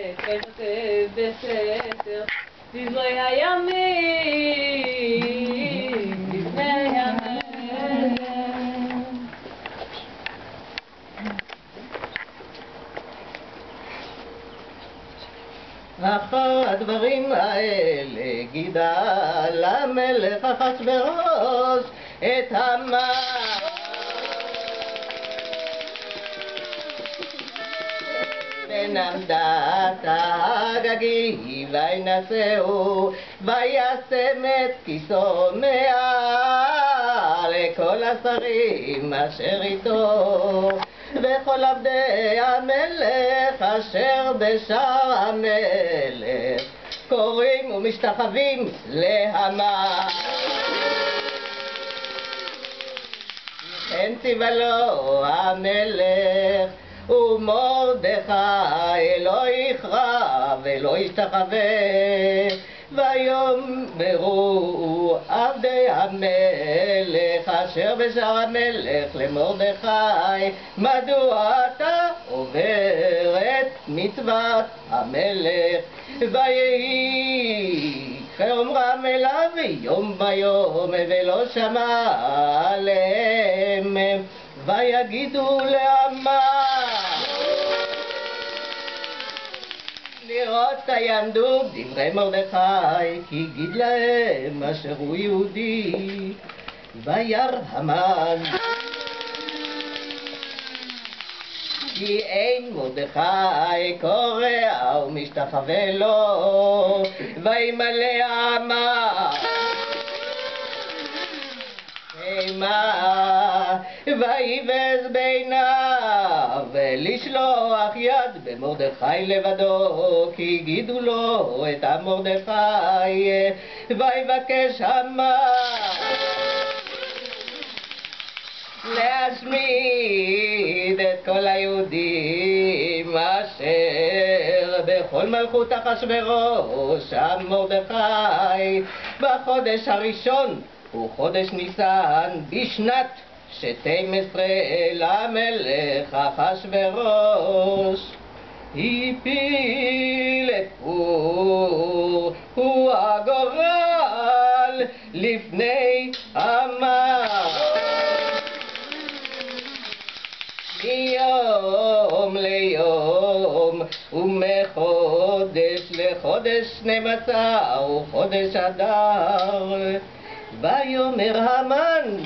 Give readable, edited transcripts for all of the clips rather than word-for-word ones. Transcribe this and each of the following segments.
כתב בספר דברי הימים לפני המלך. אחר הדברים האלה גידל המלך אחשוורוש את המן ונמדת הגגי וינשאו וישם את כיסו מעל לכל השרים אשר איתו וכל עבדי המלך אשר בשער המלך קוראים ומשתחווים להמן. וכן ציווה לו המלך ומרדכי לא יכרע ולא ישתחווה ויאמרו עבדי המלך אשר בשער המלך למרדכי מדוע אתה עובר את מצוות המלך ויהי כאומרם אליו יום ביום ולא שמע עליהם ויגידו להמן לראות יעמדו דברי מרדכי כי גיד להם אשר הוא יהודי וירא המן כי אין מרדכי קורע ומשתחווה לו וימלא המן אימה ויבז בעיניו לשלוח יד במרדכי לבדו כי גידו לו את המרדכי ויבקש המן להשמיד את כל היהודים אשר בכל מלכות אחשוורוש מרדכי בחודש הראשון הוא חודש ניסן בשנת 12 למלך אחשוורוש הפיל את פור הוא הגורל לפני המן מיום ליום ומחודש לחודש 12 הוא חודש אדר ויאמר המן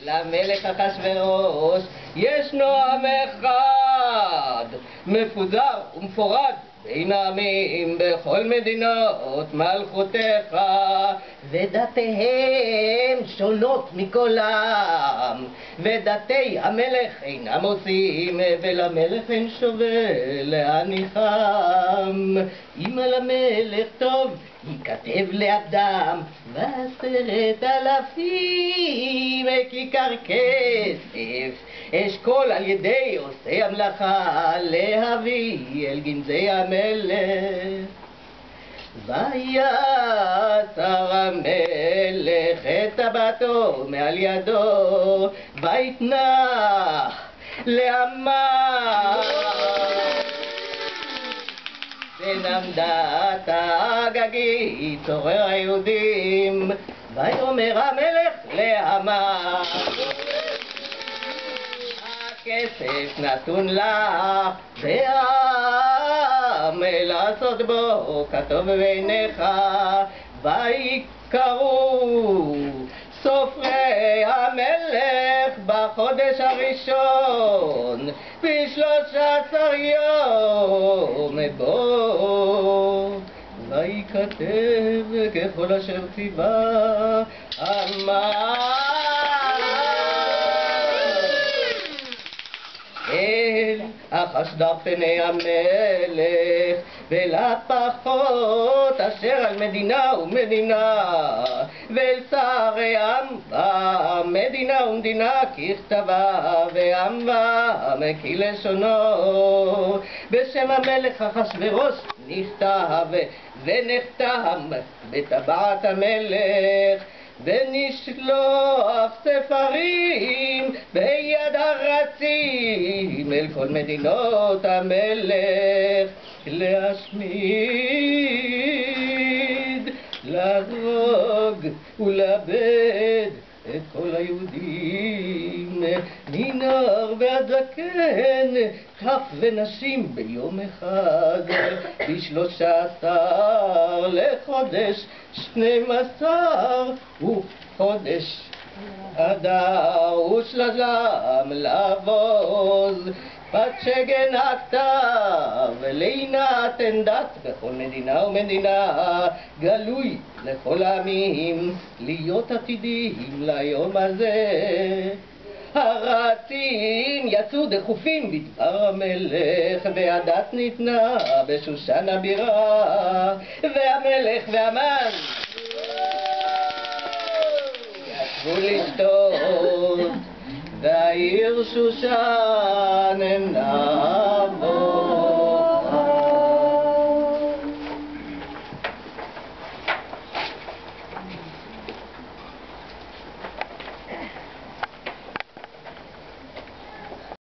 למלך אחשוורוש ישנו עם אחד מפוזר ומפורד בין העמים בכל מדינות מלכותך ודתיהם שונות מכל עם ודתי המלך אינם עושים ולמלך אין שווה להניחם אם על המלך טוב ייכתב לאדם 10,000 כיכר כסף אשכול על ידי עושי המלאכה להביא אל גנזי המלך ויצר המלך את טבעתו מעל ידו ויתנח להמן ונמדת הגגי צורר היהודים ויאמר המלך להמן הכסף נתון לך והעם לעשות בו כטוב בעיניך ויקראו סופרי המלך בחודש הראשון ב13 יום בו וייכתב ככל אשר ציווה המן אל אחשדר פני המלך ולפחות אשר על מדינה ומדינה ואל שרי עם במדינה ומדינה ככתבה ועם ועם כלשונו בשם המלך אחשוורוש נכתב ונחתם בטבעת המלך ונשלוח ספרים ביד הרצים אל כל מדינות המלך להשמיד, להרוג ולאבד את כל היהודים מנער ועד זקן, טף ונשים ביום אחד, ב13 לחודש 12 וחודש אדר ושלזם לבוז, בת שגן הכתב להינתן דת בכל מדינה ומדינה, גלוי לכל העמים להיות עתידים ליום הזה. הרצים יצאו דחופים בדבר המלך, והדת ניתנה בשושן הבירה, והמלך והמן ישבו לשתות, והעיר שושן נעה